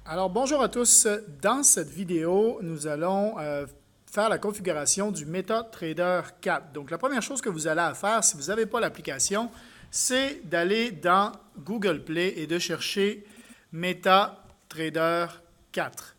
Alors, bonjour à tous. Dans cette vidéo, nous allons faire la configuration du MetaTrader 4. Donc, la première chose que vous allez faire, si vous n'avez pas l'application, c'est d'aller dans Google Play et de chercher MetaTrader 4.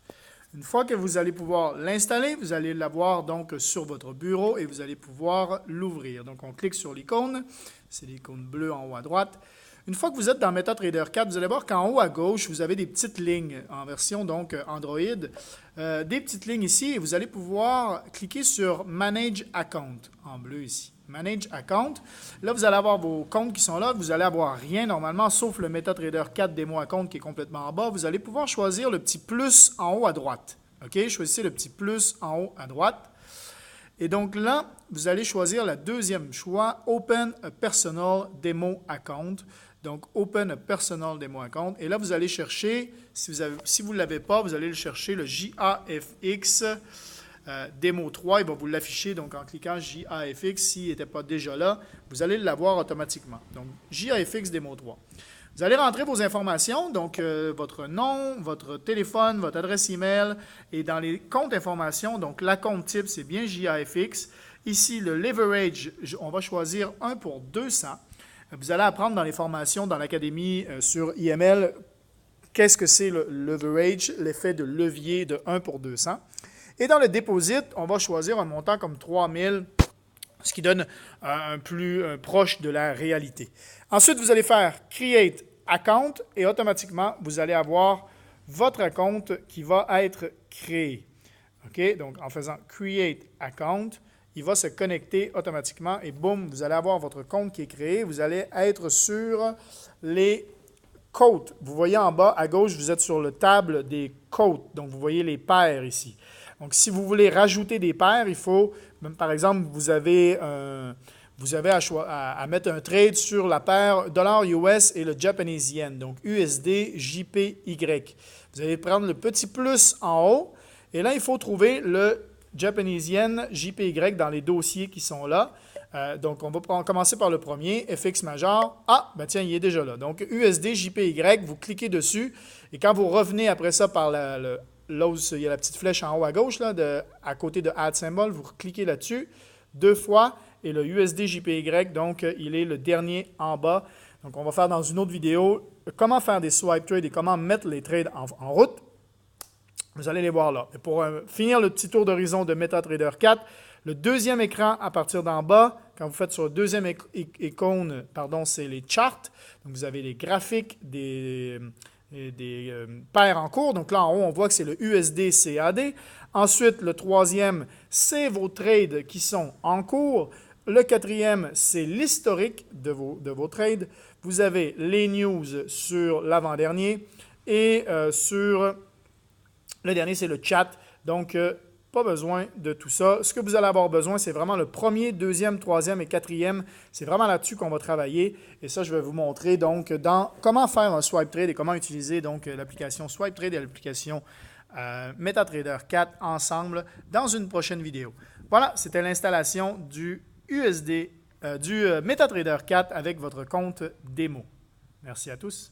Une fois que vous allez pouvoir l'installer, vous allez l'avoir donc sur votre bureau et vous allez pouvoir l'ouvrir. Donc, on clique sur l'icône. C'est l'icône bleue en haut à droite. Une fois que vous êtes dans MetaTrader 4, vous allez voir qu'en haut à gauche, vous avez des petites lignes en version donc Android. Des petites lignes ici et vous allez pouvoir cliquer sur Manage Account en bleu ici. Manage Account. Là, vous allez avoir vos comptes qui sont là. Vous n'allez avoir rien normalement, sauf le MetaTrader 4 Démo Account qui est complètement en bas. Vous allez pouvoir choisir le petit plus en haut à droite. OK? Choisissez le petit plus en haut à droite. Et donc là, vous allez choisir le deuxième choix, Open a Personal Demo Account. Donc, Open a Personal Demo Account. Et là, vous allez chercher, si vous ne l'avez pas, vous allez le chercher, le JAFX Demo 3. Il va vous l'afficher donc en cliquant JAFX. S'il n'était pas déjà là, vous allez l'avoir automatiquement. Donc, JAFX Demo 3. Vous allez rentrer vos informations, donc votre nom, votre téléphone, votre adresse email. Et dans les comptes informations, donc la compte type, c'est bien JAFX. Ici, le leverage, on va choisir 1 pour 200. Vous allez apprendre dans les formations dans l'Académie sur IML qu'est-ce que c'est le leverage, l'effet de levier de 1 pour 200. Et dans le deposit, on va choisir un montant comme 3000, ce qui donne un plus proche de la réalité. Ensuite, vous allez faire Create Account et automatiquement, vous allez avoir votre compte qui va être créé. OK? Donc, en faisant Create Account, il va se connecter automatiquement et boum, vous allez avoir votre compte qui est créé. Vous allez être sur les côtes. Vous voyez en bas à gauche, vous êtes sur le table des côtes. Donc, vous voyez les paires ici. Donc, si vous voulez rajouter des paires, il faut, même par exemple, vous avez à mettre un trade sur la paire dollar US et le Japanese Yen. Donc, USD, JPY. Vous allez prendre le petit plus en haut et là, il faut trouver le Japanese Yen, JPY dans les dossiers qui sont là. Donc, on va commencer par le premier, FX major. Ah, ben tiens, il est déjà là. Donc, USD, JPY, vous cliquez dessus. Et quand vous revenez après ça par là où il y a la petite flèche en haut à gauche, là, à côté de Add Symbol, vous cliquez là-dessus 2 fois. Et le USD, JPY, donc, il est le dernier en bas. Donc, on va faire dans une autre vidéo comment faire des swipe trades et comment mettre les trades en route. Vous allez les voir là. Et pour finir le petit tour d'horizon de MetaTrader 4, le deuxième écran à partir d'en bas, quand vous faites sur le deuxième icône, c'est les charts. Donc, vous avez les graphiques des paires en cours. Donc là, en haut, on voit que c'est le USD CAD. Ensuite, le troisième, c'est vos trades qui sont en cours. Le quatrième, c'est l'historique de vos trades. Vous avez les news sur l'avant-dernier et sur le dernier, c'est le chat. Donc, pas besoin de tout ça. Ce que vous allez avoir besoin, c'est vraiment le premier, deuxième, troisième et quatrième. C'est vraiment là-dessus qu'on va travailler. Et ça, je vais vous montrer donc dans comment faire un swipe trade et comment utiliser donc l'application Swipe Trade et l'application MetaTrader 4 ensemble dans une prochaine vidéo. Voilà, c'était l'installation du MetaTrader 4 avec votre compte démo. Merci à tous.